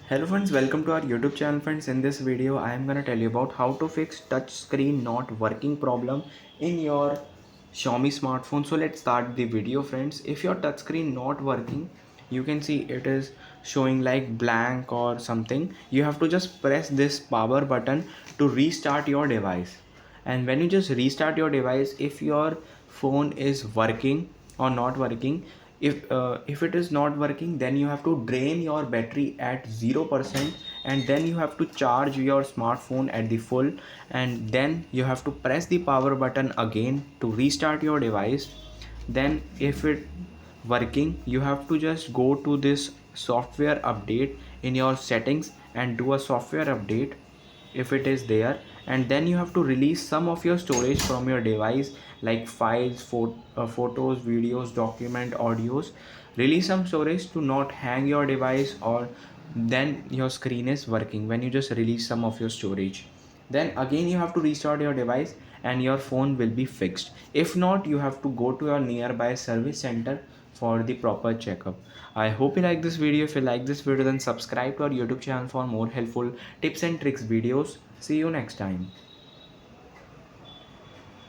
Hello friends, welcome to our YouTube channel friends. In this video I am going to tell you about how to fix touch screen not working problem in your Xiaomi smartphone. So let's start the video friends. If your touch screen not working, you can see it is showing like blank or something. You have to just press this power button to restart your device. And when you just restart your device, if your phone is working or not working, if it is not working, then you have to drain your battery at 0%, and then you have to charge your smartphone at the full, and then you have to press the power button again to restart your device. Then if it working, you have to just go to this software update in your settings and do a software update if it is there, and then you have to release some of your storage from your device like files, photos, videos, document, audios. Release some storage to not hang your device, or then your screen is working when you just release some of your storage. Then again you have to restart your device and your phone will be fixed. If not, you have to go to your nearby service center for the proper checkup. I hope you like this video. If you like this video, then subscribe to our YouTube channel for more helpful tips and tricks videos. See you next time.